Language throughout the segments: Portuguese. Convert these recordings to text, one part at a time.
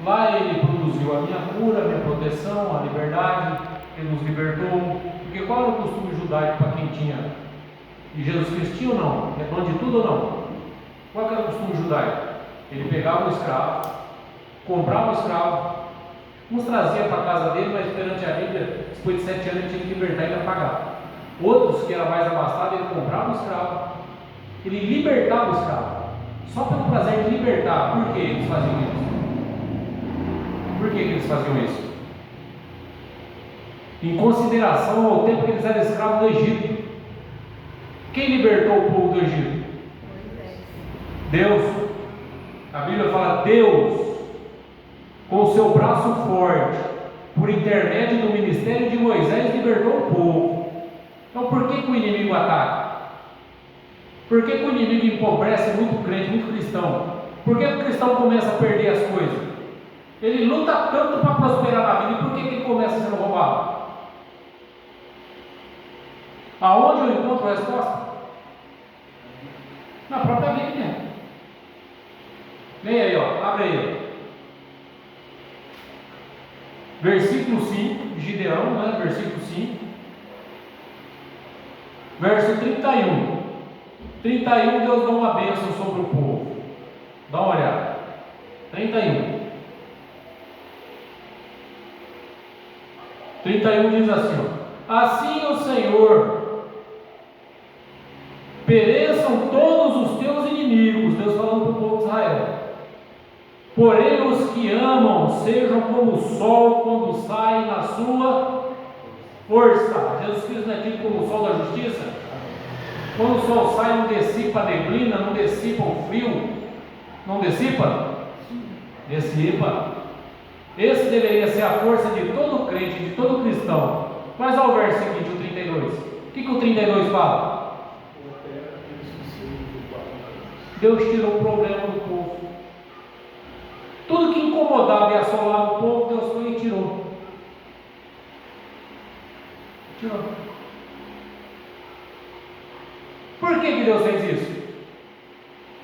Lá ele produziu a minha cura, a minha proteção, a liberdade, ele nos libertou. Porque qual era o costume judaico para quem tinha? E Jesus Cristo tinha ou não? É dono de tudo ou não? Qual era o costume judaico? Ele pegava o escravo, comprava o escravo, uns trazia para a casa dele, mas perante a Bíblia, depois de 7 anos ele tinha que libertar e ainda pagar. Outros, que era mais abastado, ele comprava o escravo, ele libertava o escravo, só pelo prazer de libertar. Por que eles faziam isso? Por que eles faziam isso? Em consideração ao tempo que eles eram escravos do Egito. Quem libertou o povo do Egito? Deus. A Bíblia fala: Deus, com o seu braço forte, por intermédio do ministério de Moisés, libertou o povo. Então por que o inimigo ataca? Por que o inimigo empobrece muito crente, muito cristão? Por que o cristão começa a perder as coisas? Ele luta tanto para prosperar na vida, e por que ele começa sendo roubado? Aonde eu encontro a resposta? Na própria Bíblia. Vem aí, ó, abre aí, ó. Versículo 5, de Gideão, né? Versículo 5, verso 31. 31, Deus dá uma bênção sobre o povo. Dá uma olhada. 31. 31 diz assim: ó, assim o Senhor, pereçam todos os teus inimigos. Deus falando para o povo de Israel. Porém os que amam sejam como o sol quando sai na sua força. Jesus Cristo não é tido como o sol da justiça? Quando o sol sai, não dissipa a neblina, não dissipa o frio, não dissipa? Dissipa. Esse deveria ser a força de todo crente, de todo cristão. Mas olha o verso seguinte, o 32. O que o 32 fala? Deus tirou o problema do povo. Tudo que incomodava e assolava o povo, Deus foi e tirou. Tirou. Por que Deus fez isso?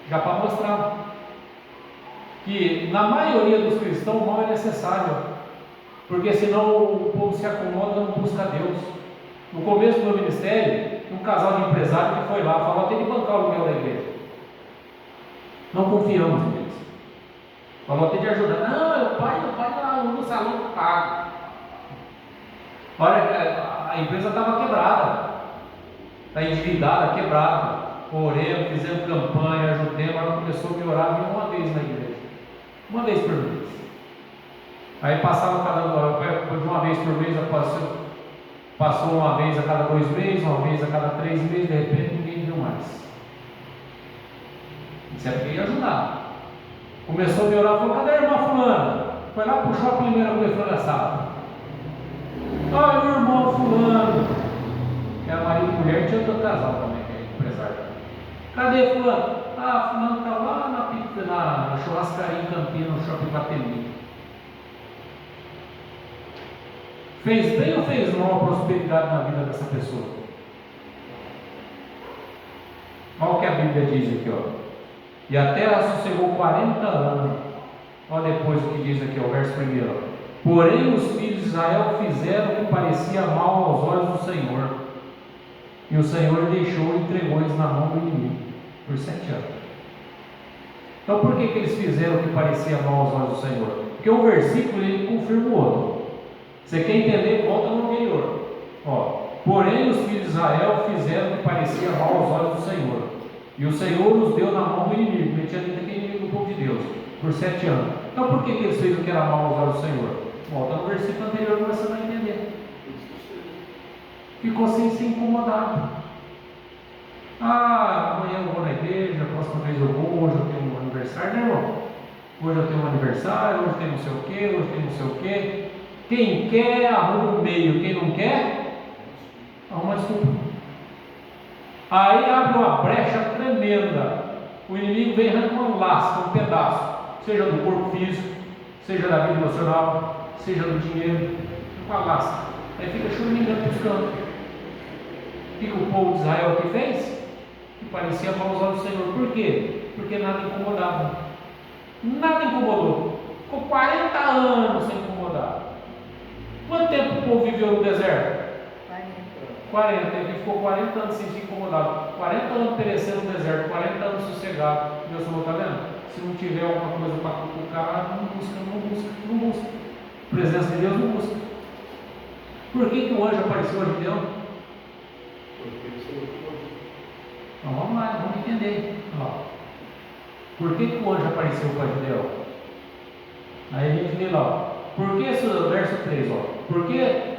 Já para mostrar que na maioria dos cristãos o mal é necessário, porque senão o povo se acomoda e não busca Deus. No começo do meu ministério, um casal de empresários que foi lá, falou: tem que bancar o aluguel da igreja. Não confiamos neles. Falou: tem de ajudar. Não, o pai lá no salão paga. Olha, a empresa estava quebrada, está endividada, quebrada. Oremos, fizemos campanha, ajudemos. Ela começou a me orar, vinha uma vez na igreja, uma vez por mês. Aí passava de uma vez por mês, passou uma vez a cada 2 meses, uma vez a cada 3 meses. De repente ninguém viu mais. Isso é porque ia ajudar. Começou a me orar, falou: cadê a irmã fulana? Foi lá, puxou a primeira mulher da sala. Ah, meu irmão fulano, que era marido e mulher, tinha outro casal também, que é empresário. Cadê fulano? Ah, fulano está lá na churrascaria em Campinas, no shopping Guatemi. Fez bem ou fez mal a prosperidade na vida dessa pessoa? Olha o que a Bíblia diz aqui, ó. E a terra sossegou 40 anos. Olha depois o que diz aqui, ó, o verso 1. Porém os filhos de Israel fizeram o que parecia mal aos olhos do Senhor, e o Senhor deixou e entregou-eles na mão do inimigo por 7 anos. Então por que eles fizeram o que parecia mal aos olhos do Senhor? Porque um versículo ele confirma o outro. Você quer entender? Volta no anterior. Ó, porém os filhos de Israel fizeram o que parecia mal aos olhos do Senhor, e o Senhor os deu na mão do inimigo, metia dentro daquele inimigo do povo de Deus, por 7 anos. Então por que eles fez o que era mal aos olhos do Senhor? Volta no versículo anterior que você vai entender. Ficou sem ser incomodado. Ah, amanhã eu vou na igreja, a próxima vez eu vou, hoje eu tenho um aniversário, né, irmão? Hoje eu tenho um aniversário, hoje tem não sei o que, hoje tem não sei o que. Quem quer arruma um meio, quem não quer arruma desculpa. Aí abre uma brecha tremenda. O inimigo vem arrancando um laço, um pedaço, seja do corpo físico, seja da vida emocional, seja do dinheiro, uma laço. Aí fica choramingando buscando. O que o povo de Israel aqui fez? Que parecia mal aos olhos do Senhor. Por quê? Porque nada incomodava. Nada incomodou. Ficou 40 anos sem incomodar. Quanto tempo o povo viveu no deserto? 40. Ele ficou 40 anos sem se incomodar. 40 anos perecendo no deserto, 40 anos sossegado. Deus falou, está vendo? Se não tiver alguma coisa para cutucar, não busca. A presença de Deus não busca. Por que o anjo apareceu a Gideão? Então vamos lá, vamos entender. Por que o anjo apareceu para Gideão? Aí a gente vê lá, verso 3,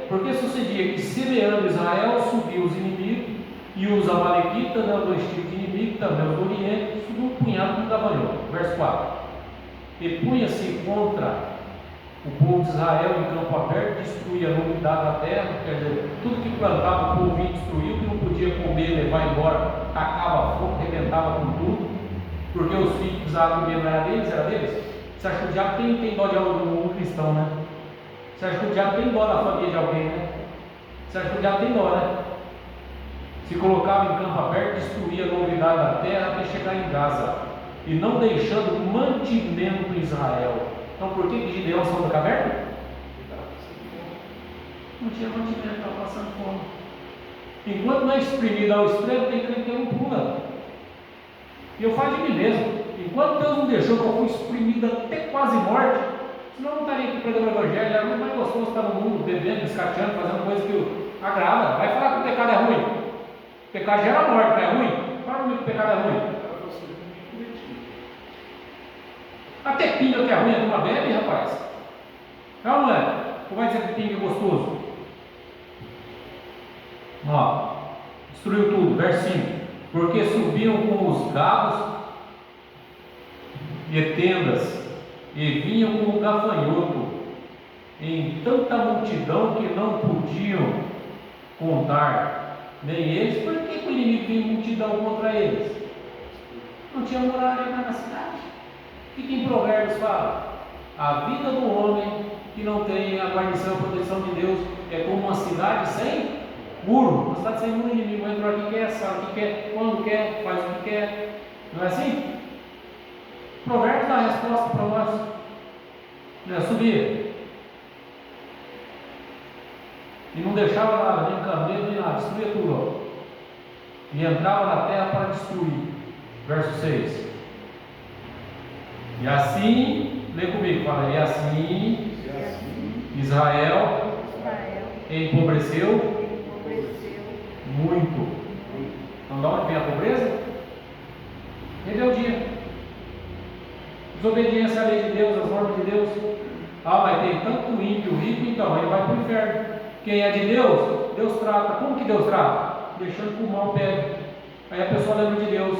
porque sucedia que semeando Israel subiu os inimigos e os amalequitas, dois tipos de inimigos, também os do Oriente, subiu um punhado de gafanhoto. Verso 4, e punha-se contra o povo de Israel em campo aberto, destruía a novidade da terra, quer dizer, tudo que plantava o povo vinha destruir, o que não podia comer, levar embora, tacava fogo, arrebentava com tudo, porque os filhos que precisavam comer não era deles. Você acha que o diabo tem dó de algum cristão, né? Você acha que o diabo tem dó da família de alguém, né? Você acha que o diabo tem dó, né? Se colocava em campo aberto, destruía a novidade da terra até chegar em Gaza, e não deixando mantimento em Israel. Então por que Gideão saiu da caverna? Não tinha mantimento, estava passando fome. Enquanto não é exprimido ao extremo, tem que não pula. E eu falo de mim mesmo. Enquanto Deus não deixou que eu fui exprimido até quase morte, senão eu não estaria aqui pregando o evangelho. Era muito mais gostoso estar no mundo, bebendo, escateando, fazendo coisa que agrada. Vai falar que o pecado é ruim. O pecado gera morte, não é ruim? Fala comigo que o pecado é ruim. Até pinga que é ruim, a turma bebe, rapaz. Não, moleque. Como vai dizer que pinga é gostoso? Destruiu tudo. Verso 5. Porque subiam com os gados e tendas, e vinham como gafanhoto, em tanta multidão que não podiam contar, nem eles. Por que o inimigo vinha em multidão contra eles? Não tinha muralha na cidade. O que em Provérbios fala? A vida do homem que não tem a guarnição e a proteção de Deus é como uma cidade sem muro. Uma cidade sem muro, o inimigo entra aqui, quer, sabe o que quer, quando quer, faz o que quer. Não é assim? Provérbios dá a resposta para nós. Não é subir. E não deixava nada, nem camelo, nem nada, destruía tudo. E entrava na terra para destruir. Verso 6. E assim, lê comigo, fala, e assim Israel empobreceu muito. Então, de onde vem a pobreza? Rebeldia, desobediência à lei de Deus, às normas de Deus. Mas tem tanto ímpio rico, então ele vai para o inferno. Quem é de Deus, Deus trata. Como que Deus trata? Deixando que o mal pegue. Aí a pessoa lembra de Deus.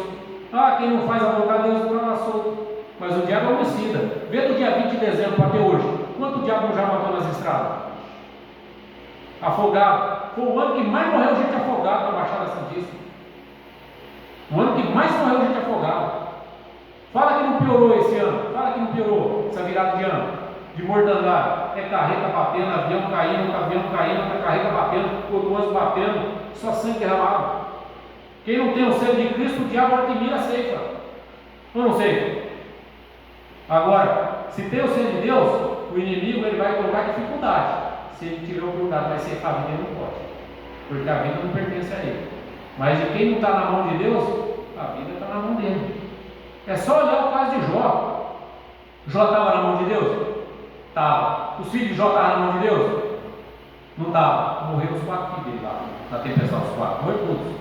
Quem não faz a vontade de Deus não está solto. Mas o diabo é homicida. Vê do dia 20 de dezembro até hoje. Quanto diabo já matou nas estradas? Afogado. Foi o ano que mais morreu gente afogada na Baixada Santista. O ano que mais morreu gente afogada. Fala que não piorou esse ano. Fala que não piorou essa virada de ano. De mortandade. É carreta batendo, avião caindo, outra carreta batendo, outro ônibus batendo. Só sangue derramado. Quem não tem o sangue de Cristo, o diabo vai mira a ceifa. Eu não sei. Agora, se tem o sangue de Deus, o inimigo ele vai colocar dificuldade. Se ele tiver oportunidade, vai ser a vida, ele não pode. Porque a vida não pertence a ele. Mas de quem não está na mão de Deus, a vida está na mão dele. É só olhar o caso de Jó. Jó estava na mão de Deus? Estava. Os filhos de Jó estavam na mão de Deus? Não estava. Morreram os 4 filhos dele lá, na tempestade dos 4. Morreram todos.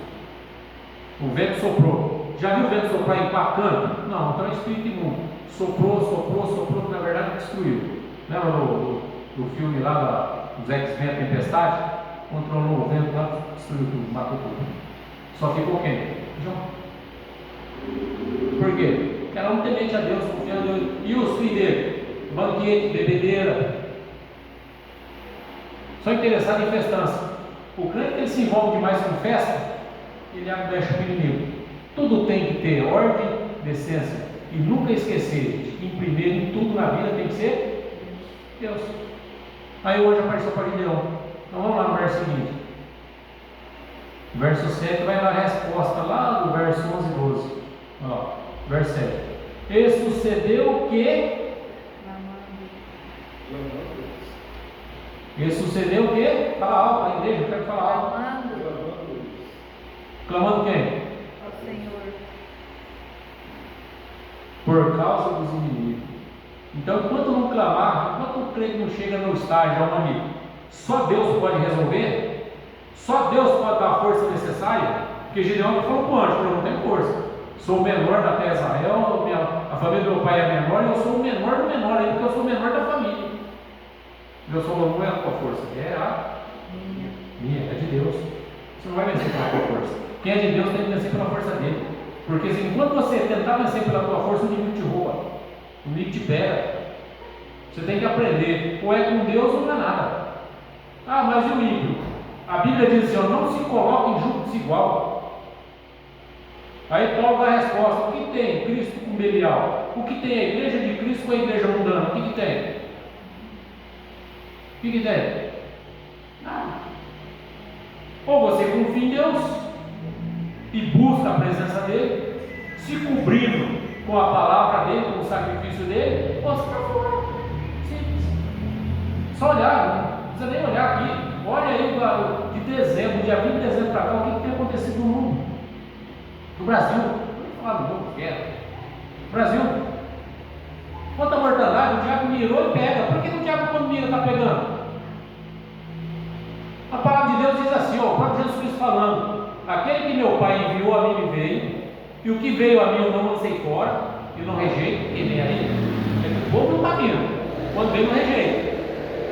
O vento soprou. Já viu o vento soprar em 4 cantos? Não, então é espírito imundo. Soprou, que na verdade destruiu. Lembra do filme lá dos X-Men, a Tempestade? Controlou o vento lá, destruiu tudo, matou tudo. Só ficou quem? Jó. Por quê? Porque era um temente a Deus, confiando em Deus. E os filhos dele? Banquete, bebedeira. Só interessado em festança. O crente que ele se envolve demais com festa, ele deixa o inimigo. Tudo tem que ter ordem, decência. E nunca esquecer de que em primeiro em tudo na vida tem que ser Deus. Aí hoje apareceu para Gideão. Então vamos lá no verso seguinte. Verso 7 vai dar a resposta lá do verso 11 e 12. Verso 7. E sucedeu que E sucedeu o quê? Fala alto, a igreja, eu quero falar alto. Clamando quem? Ao Senhor. Por causa dos inimigos. Então, enquanto não clamar, enquanto o crente não chega no estágio onde só Deus pode resolver, só Deus pode dar a força necessária, porque Gideão falou para o anjo, eu não tenho força. Sou o menor da terra de Israel, a família do meu pai é menor, e eu sou o menor do menor, ainda porque eu sou o menor da família. Deus falou, não é a tua força, é a minha, é de Deus. Você não vai vencer pela tua força. Quem é de Deus tem que vencer pela força dele. Porque se enquanto você tentar vencer pela tua força, o inimigo te rouba, o inimigo te pega. Você tem que aprender, ou é com Deus ou não é nada. Ah, mas e o ímpio? A Bíblia diz assim, não se coloque em julgo desigual. Aí Paulo dá a resposta, o que tem Cristo com Belial? O que tem a igreja de Cristo com a igreja mundana? O que tem? O que tem? Nada. Ou você confia em Deus e busca a presença dele, se cobrindo com a palavra dele, com o sacrifício dele, ou você está fora. Simples. Só olhar, não precisa nem olhar aqui. Olha aí de dezembro, dia 20 de dezembro para cá, o que tem acontecido no mundo? No Brasil, não vou falar do mundo que é. Brasil, quanta mortandade, o diabo mirou e pega. Por que o diabo, quando mira, está pegando? A palavra de Deus diz assim, ó, o próprio Jesus Cristo falando: aquele que meu Pai enviou a mim me veio, e o que veio a mim eu não lancei fora, e não rejeito, e nem aí. O povo não está vindo, quando veio não rejeita.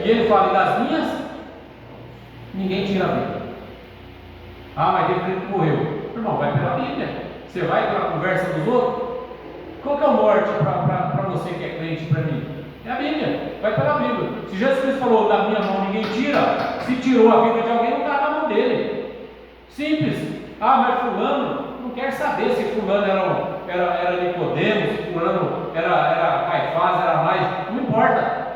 E ele fala: e das minhas, ninguém tira a vida. Ah, mas ele morreu. Irmão, vai pela Bíblia. Você vai pela conversa dos outros? Qual que é a morte para você que é crente, para mim? É a Bíblia, vai pela Bíblia. Se Jesus Cristo falou, da minha mão ninguém tira, se tirou a vida de alguém, não está na mão dele. Simples. Ah, mas fulano, não quer saber se fulano era Nicodemo, se fulano era Caifás, era mais, não importa.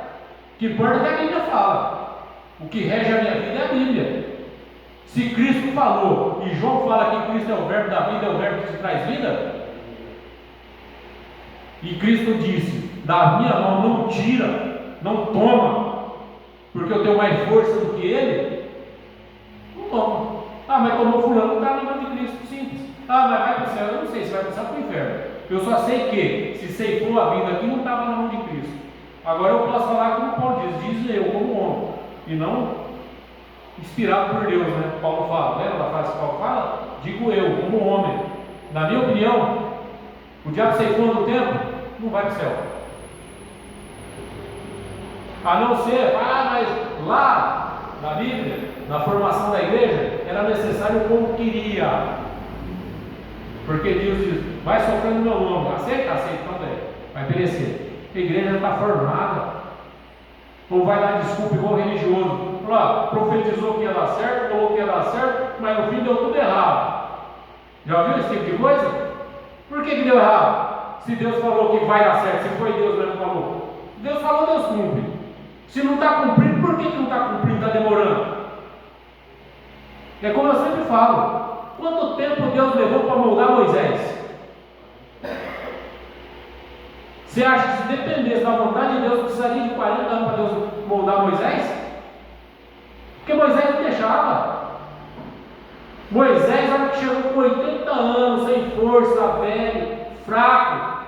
O que importa é que a Bíblia fala. O que rege a minha vida é a Bíblia. Se Cristo falou, e João fala que Cristo é o verbo da vida, é o verbo que te traz vida, e Cristo disse, da minha mão não tira, não toma, porque eu tenho mais força do que ele, não toma. Ah, mas tomou fulano, não está na mão de Cristo, simples. Ah, mas vai para o céu, eu não sei se vai para o céu ou para o inferno. Eu só sei que, se ceifou a vida aqui, não estava na mão de Cristo. Agora eu posso falar como Paulo diz eu como homem, e não inspirado por Deus, né? Paulo fala, lembra da frase que Paulo fala? Digo eu, como homem. Na minha opinião, o diabo ceifou no tempo, não vai para o céu. A não ser, mas lá na Bíblia, na formação da igreja, era necessário como queria. Porque Deus diz, vai sofrendo meu nome, aceita também, vai perecer. A igreja está formada. Ou vai dar desculpa igual religioso. Lá, profetizou que ia dar certo, falou que ia dar certo, mas no fim deu tudo errado. Já viu esse tipo de coisa? Por que deu errado? Se Deus falou que vai dar certo, se foi Deus mesmo que falou. Deus falou, Deus cumpre. Se não está cumprindo, por que não está cumprindo, está demorando? É como eu sempre falo, quanto tempo Deus levou para moldar Moisés? Você acha que se dependesse da vontade de Deus, precisaria de 40 anos para Deus moldar Moisés? Porque Moisés não deixava. Moisés, olha que chegou com 80 anos, sem força, velho, fraco,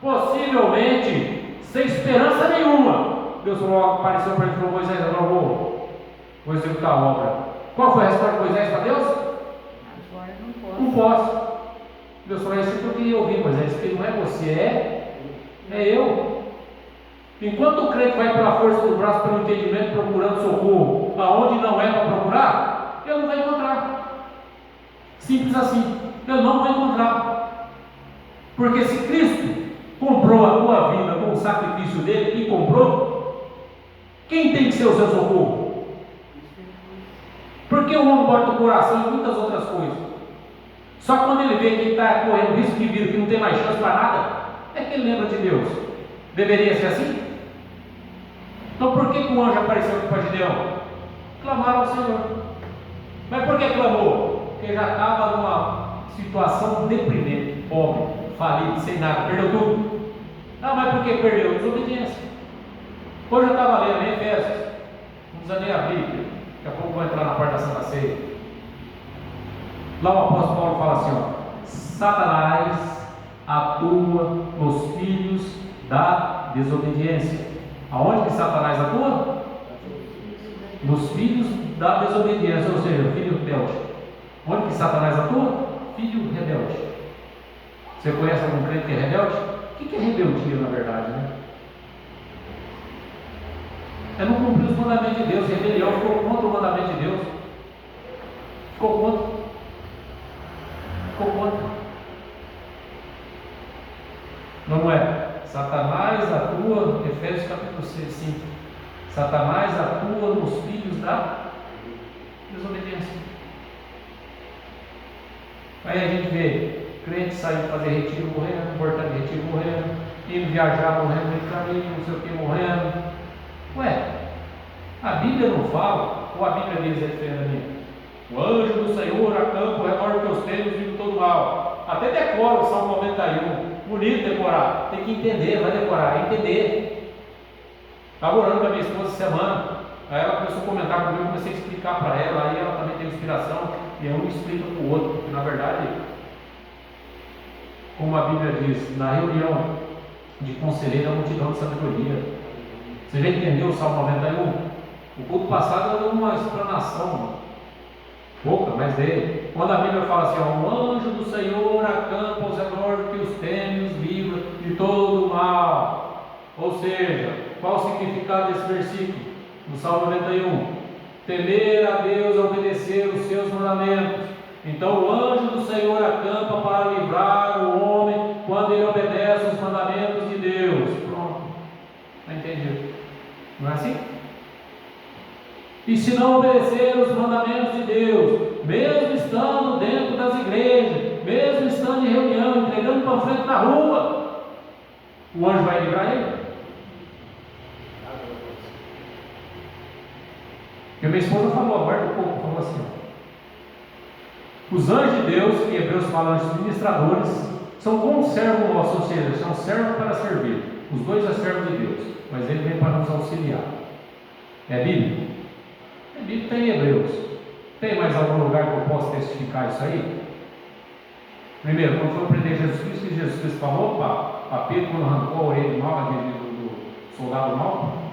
possivelmente sem esperança nenhuma. Deus falou, apareceu para ele e falou: Moisés, eu não vou executar a obra. Qual foi a resposta de Moisés para Deus? Agora não posso. Deus falou: isso que eu queria ouvir, Moisés, que não é você, é eu. Enquanto o crente vai pela força do braço, pelo entendimento, procurando socorro aonde não é para procurar, ele não vai encontrar. Simples assim, eu não vou encontrar. Porque se Cristo comprou a tua vida com o sacrifício dele e comprou, quem tem que ser o seu socorro? Porque o homem bota o coração em muitas outras coisas. Só quando ele vê que está correndo risco de vida, que não tem mais chance para nada, é que ele lembra de Deus. Deveria ser assim? Então por que o anjo apareceu para Gideão? Clamaram ao Senhor. Mas por que clamou? Porque já estava numa situação deprimente, pobre, falido, sem nada, perdeu tudo. Não, mas por que perdeu? Desobediência. Hoje eu estava lendo em Efésios, não precisa nem abrir, daqui a pouco vou entrar na parte da Santa Ceia. Lá o apóstolo Paulo fala assim, ó, Satanás atua nos filhos da desobediência. Aonde que Satanás atua? Nos filhos da desobediência, ou seja, filho rebelde. Onde que Satanás atua? Filho rebelde. Você conhece algum crente que é rebelde? O que é rebeldia na verdade, né? É não cumprir os mandamentos de Deus. Rebelião ficou contra o mandamento de Deus. Ficou contra. Ficou contra. Não é? Satanás atua, Efésios capítulo 5. Satanás atua nos filhos da desobediência. Aí a gente vê crente saindo fazer retiro morrendo, voltando de retiro morrendo, indo viajar morrendo no caminho, não sei o que morrendo. Ué, a Bíblia não fala, ou a Bíblia diz é diferente da minha? O anjo do Senhor acampa ao redor dos teus tempos, vive todo mal. Até decora o Salmo 91. Bonito decorar, tem que entender, não é decorar, é entender. Estava orando com a minha esposa essa semana, aí ela começou a comentar comigo, eu comecei a explicar para ela, aí ela também tem inspiração, e um explica para o outro, porque na verdade, como a Bíblia diz, na reunião de conselheiro, a multidão de sabedoria. Você já entendeu o Salmo 91? O culto passado eu dei uma explanação, pouca, mas dele. Quando a Bíblia fala assim, ó, o anjo do Senhor acampa aos redor que os teme, os livra de todo o mal. Ou seja, qual o significado desse versículo? No Salmo 91, temer a Deus, obedecer os seus mandamentos. Então o anjo do Senhor acampa para livrar o homem quando ele obedece os mandamentos de Deus. Pronto, não entendi. Não é assim? E se não obedecer os mandamentos de Deus, mesmo estando dentro das igrejas, mesmo estando em reunião, entregando panfleto na rua, o anjo vai livrar ele? Porque minha esposa falou agora um pouco, falou assim, ó, os anjos de Deus, que Hebreus fala, os ministradores, são como servo nosso, ou seja, são servos para servir. Os dois é servo de Deus, mas ele vem para nos auxiliar. É Bíblia? É Bíblia, tem Hebreus. Tem mais algum lugar que eu possa testificar isso aí? Primeiro, quando foi prender Jesus Cristo, que Jesus Cristo falou para Pedro, quando arrancou a orelha do mal, do soldado mal.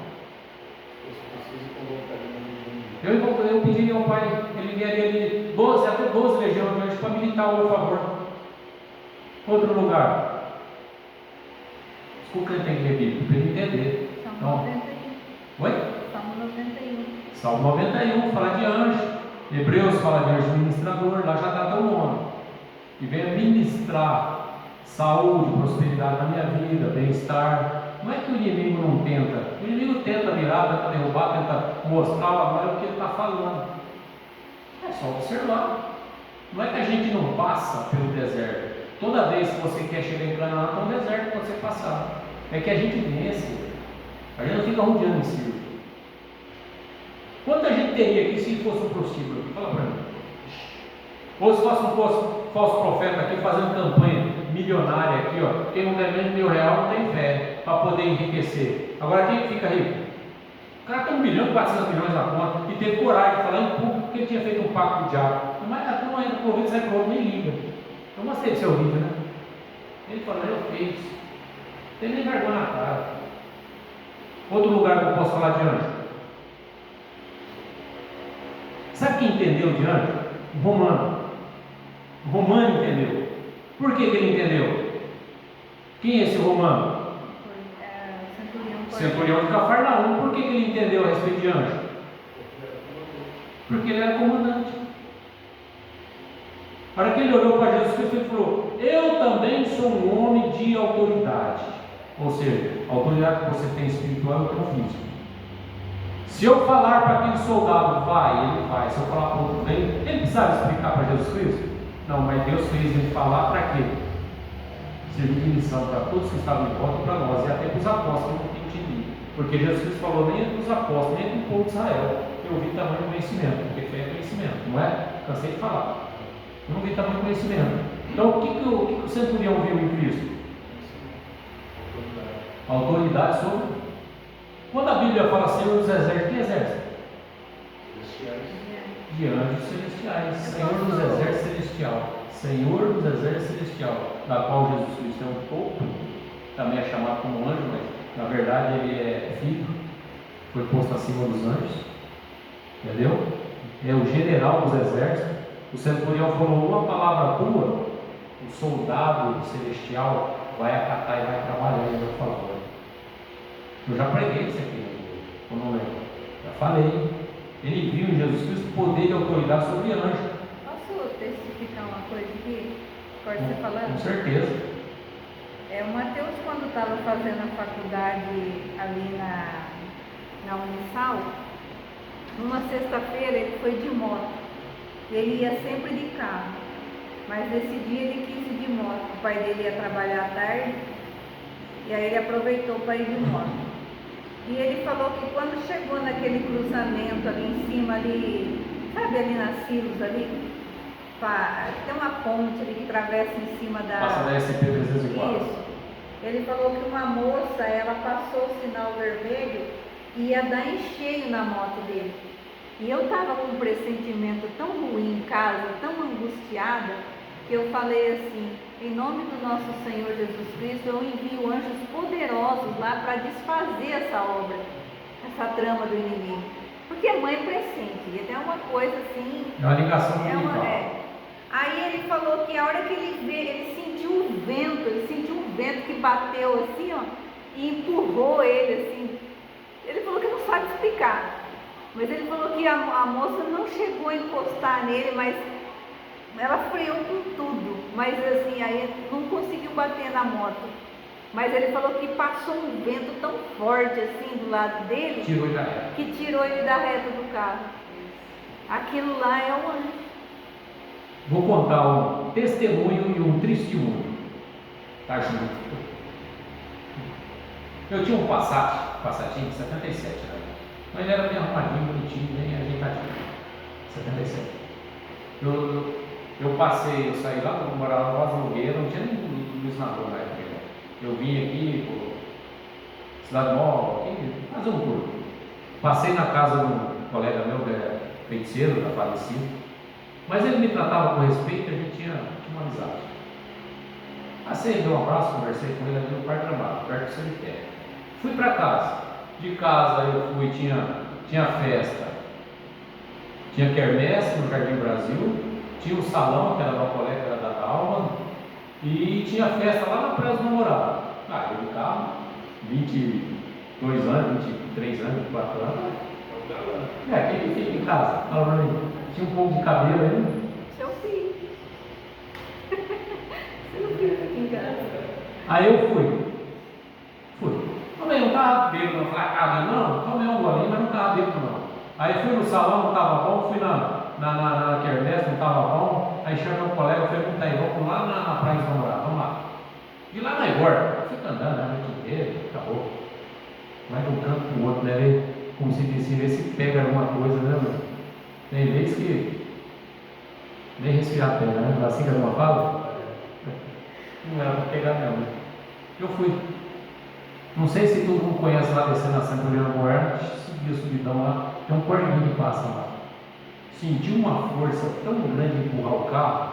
Eu pediria ao Pai, ele enviaria ali 12, até 12 legiões de anjos para militar ao meu favor. Outro lugar. Desculpa, ele tem que ler Bíblia, para ele entender. Salmo 91. Oi? Salmo 91. Salmo 91 fala de anjo. Hebreus fala de anjo ministrador, lá já está teu nome. E venha ministrar saúde, prosperidade na minha vida, bem-estar. Não é que o inimigo não tenta, o inimigo tenta virar, tenta derrubar, tenta mostrar agora o que ele está falando. É só observar. Não é que a gente não passa pelo deserto. Toda vez que você quer chegar em Canaã, tem um deserto para você passar. É que a gente vence. A gente não fica rodeando em círculo. Quanta gente teria aqui se fosse um prostíbulo? Fala para mim. Ou se fosse um falso profeta aqui fazendo campanha milionária aqui, ó. Quem não der menos de R$1.000 não tem fé para poder enriquecer. Agora quem fica rico? O cara tem 1 milhão e 400 milhões na conta e teve coragem de falar em público porque ele tinha feito um pacto com o diabo. Mas a turma ainda por ouvido sai para o outro, nem liga. Eu mostrei seu vídeo, né? Ele falou, eu fiz. Não tem nem vergonha na cara. Outro lugar que eu posso falar de anjo. Sabe quem entendeu de anjo? O Romano. O Romano entendeu. Por que ele entendeu? Quem é esse Romano? Centurião de Cafarnaum. Por que ele entendeu a respeito de anjo? Porque ele era comandante. A hora que ele olhou para Jesus Cristo, ele falou: eu também sou um homem de autoridade. Ou seja, a autoridade que você tem espiritual é o teu físico. Se eu falar para aquele soldado, vai, ele vai. Se eu falar para o outro, vem. Ele precisava explicar para Jesus Cristo? Não, mas Deus fez ele falar para quê? Servir de lição para todos que estavam em volta e para nós, e até para os apóstolos que entendiam. Porque Jesus Cristo falou nem entre os apóstolos, nem entre o povo de Israel. Eu vi tamanho conhecimento, porque fé é conhecimento, não é? Cansei de falar. Eu não vi tamanho conhecimento. Então, o que o centurião viu em Cristo? Autoridade sobre. Quando a Bíblia fala Senhor dos exércitos, que exército? De anjos celestiais. Senhor dos exércitos celestial. Senhor dos exércitos celestial. Da qual Jesus Cristo é um topo. Também é chamado como anjo, mas na verdade ele é filho. Foi posto acima dos anjos. Entendeu? É o general dos exércitos. O centurião falou: uma palavra tua, o soldado celestial vai acatar e vai trabalhar em meu favor. Eu já preguei isso aqui, eu não lembro. Já falei. Ele viu em Jesus Cristo poder e autoridade sobre anjo. Posso testificar uma coisa aqui? Pode você falando? Com certeza. O Mateus, quando estava fazendo a faculdade ali na Unisal, numa sexta-feira ele foi de moto. Ele ia sempre de carro, mas nesse dia ele quis ir de moto. O pai dele ia trabalhar à tarde e aí ele aproveitou para ir de moto. E ele falou que quando chegou naquele cruzamento ali em cima, ali, sabe ali nas Silos ali, tem uma ponte ali que atravessa em cima da... Passa da SP-304. Isso. Ele falou que uma moça, ela passou o sinal vermelho e ia dar em cheio na moto dele. E eu estava com um pressentimento tão ruim em casa, tão angustiada, que eu falei assim: em nome do nosso Senhor Jesus Cristo, eu envio anjos poderosos lá para desfazer essa obra, essa trama do inimigo. Porque mãe pressente, e é uma coisa assim... É uma ligação espiritual. Aí ele falou que a hora que ele vê, ele sentiu um vento que bateu assim, ó, e empurrou ele assim. Ele falou que não sabe explicar. Mas ele falou que a moça não chegou a encostar nele, mas ela freou com tudo. Mas assim, aí não conseguiu bater na moto. Mas ele falou que passou um vento tão forte assim do lado dele, que tirou ele da reta do carro. Aquilo lá é o anjo. Vou contar um testemunho e um testemunho. Tá junto. Eu tinha um Passatinho de 77 anos. Mas ele era bem arrumadinho, bonitinho, bem ajeitadinho. 77. Eu saí lá, eu morava no Nova Nogueira, não tinha nem luz na rua na época. Eu vim aqui, Cidade Nova, aqui, fazer um tour. Passei na casa de um colega meu, que era feiticeiro, da falecido. Mas ele me tratava com respeito e a gente tinha uma amizade. Passei, dei um abraço, conversei com ele ali no Parque Gramado, perto do cemitério. Fui para casa. De casa eu fui, tinha festa, tinha quermesse no Jardim Brasil, tinha um salão que era da colega, era da Dalma, e tinha festa lá na Praia dos Namorados. Eu de carro, 22 anos, 23 anos, 24 anos. Quem fica em casa? Fala pra mim. Tinha um pouco de cabelo aí. Seu filho. Seu filho aqui em casa. Aí eu fui. Também não estava bêbado, não falei, não, tomei um golinho, mas não estava bêbado não. Aí fui no salão, não estava bom, fui na quermesse, não estava bom. Aí chama um colega, eu falei, vamos lá na Praia dos Namorados, vamos lá. E lá na Igor, fica andando, né, a noite inteira, acabou. Vai de um canto para o outro, né, como se disse, ver se pega alguma coisa, né, mano? Tem vezes que nem respirar pena, né? Assim que a irmã fala, não era para pegar mesmo. Eu fui. Não sei se todo mundo conhece lá descendo a Santa Helena Moerna, subiu o subidão lá, tem um corguinho que passa lá. Senti uma força tão grande de empurrar o carro,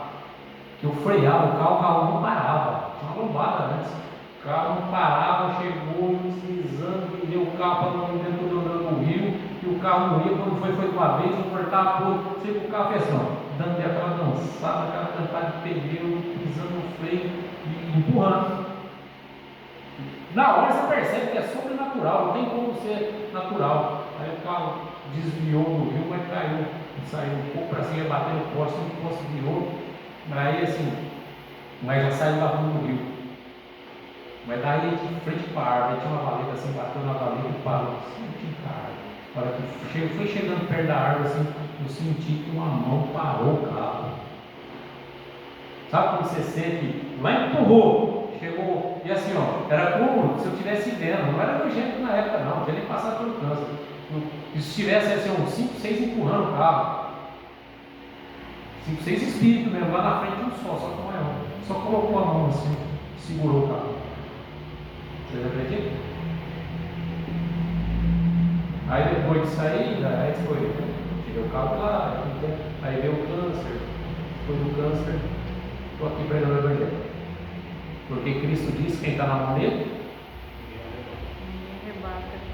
que eu freava o carro não parava. Tinha uma lombada antes. O carro não parava, chegou deslizando, vendeu o carro para não dentro do rio, e o carro não ia. Quando foi de uma vez, eu cortava a porra, sei que o carro fez assim, dando aquela dançada, aquela cantada de pneu, pisando no freio e empurrando. Na hora você percebe que é sobrenatural, não tem como ser natural. Aí o carro desviou no rio, mas caiu, saiu um pouco para cima, bateu no poste, o poste virou. Aí assim, mas já saiu da rua do rio. Mas daí de frente para a árvore, tinha uma valeta assim, bateu na valeta e parou. Senti, cara. A hora que foi chegando perto da árvore, assim, eu senti que uma mão parou o carro. Sabe quando você sente? Lá empurrou, chegou, e assim, ó, era como se eu estivesse vendo, não era nojento na época, não tinha nem passado pelo câncer. E se tivesse assim, uns 5, 6 empurrando o carro, 5, 6 espíritos mesmo, lá na frente só que não é um. Só colocou a mão assim, segurou o carro. Vocês acreditam? Aí depois de sair, aí foi tirei o cabo lá, aí veio o câncer, depois do câncer, estou aqui pregando o Evangelho. Porque Cristo disse, quem está na mão dele,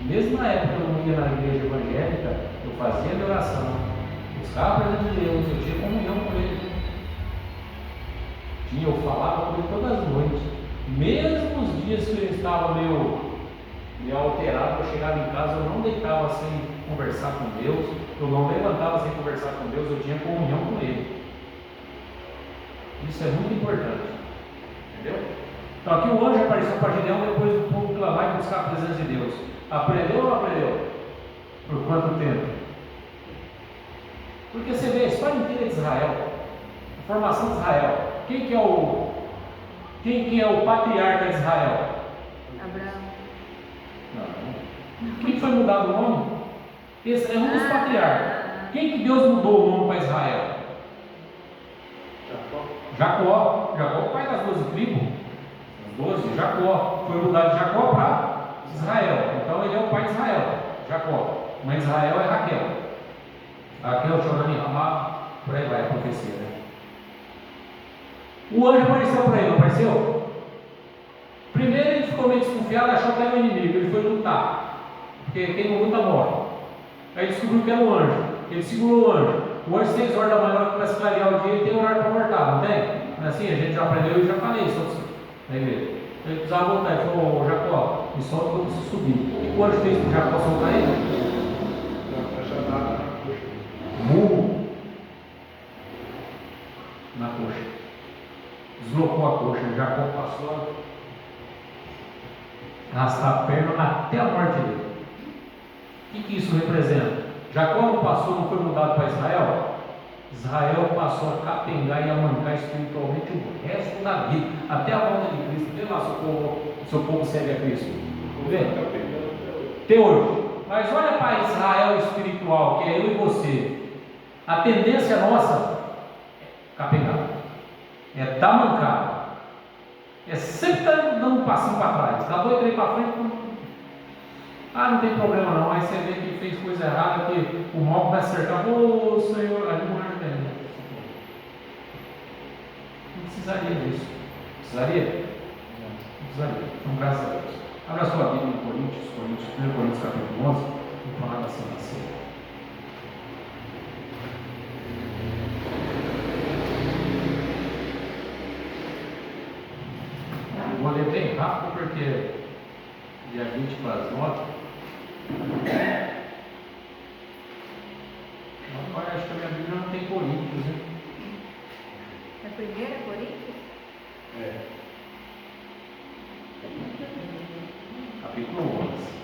mesmo na época que eu não ia na igreja evangélica, eu fazia minha oração, buscava a presença de Deus, eu tinha comunhão com Ele. Eu falava com Ele todas as noites. Mesmo os dias que eu estava meio alterado, eu chegava em casa, eu não deitava sem conversar com Deus, eu não levantava sem conversar com Deus, eu tinha comunhão com Ele. Isso é muito importante. Entendeu? Então aqui o anjo apareceu para Gideão depois do povo que lá vai buscar a presença de Deus. Aprendeu ou não aprendeu? Por quanto tempo? Porque você vê a história inteira de Israel, a formação de Israel. Quem que é o patriarca de Israel? Abraão. Não. Quem foi mudado o nome? Esse é um dos patriarcas. Quem que Deus mudou o nome para Israel? Jacó. Jacó, o pai das 12 tribos. As 12, Jacó. Foi mudado de Jacó para Israel. Então ele é o pai de Israel. Jacó. Mãe de Israel é Raquel. Raquel, Chorani, Ramá, por aí vai a profecia, né? O anjo apareceu para ele, não apareceu? Primeiro ele ficou meio desconfiado, achou que era o inimigo, ele foi lutar, porque quem não luta morre. Aí descobriu que era o anjo, ele segurou o anjo. O anjo 6 horas da manhã começa a clarear o dia, ele tem horário para voltar, não tem? Não é assim? A gente já aprendeu e já falei isso. Ele precisava voltar, ele falou: Jacó, me solta que eu preciso subir. O que o anjo fez para Jacó soltar ele? Murro na coxa. Deslocou a coxa, Jacó passou a arrastar a perna até a morte dele. O que isso representa? Jacó não passou, não foi mudado para Israel? Israel passou a capengar e a mancar espiritualmente o resto da vida, até a volta de Cristo. Vê lá se o seu povo segue a Cristo. Vê? Até hoje. Mas olha para Israel espiritual, que é eu e você. A tendência nossa é capengar. É dar mancada. É sempre dando um passinho para trás. Dá 2, 3 para frente. Não tem problema não. Aí você vê que fez coisa errada, que o mal vai acertar. Ô Senhor, aí não vai entender. Não precisaria disso. Precisaria? Não precisaria. Então, graças a Deus. Abra sua Bíblia em Coríntios, 1 Coríntios capítulo 11. Vou falar da Santa Ceia. Vou ler bem rápido porque dia 20 para as 9. Agora acho que a minha Bíblia não tem Coríntios, né? É 1 Coríntios? Capítulo 11.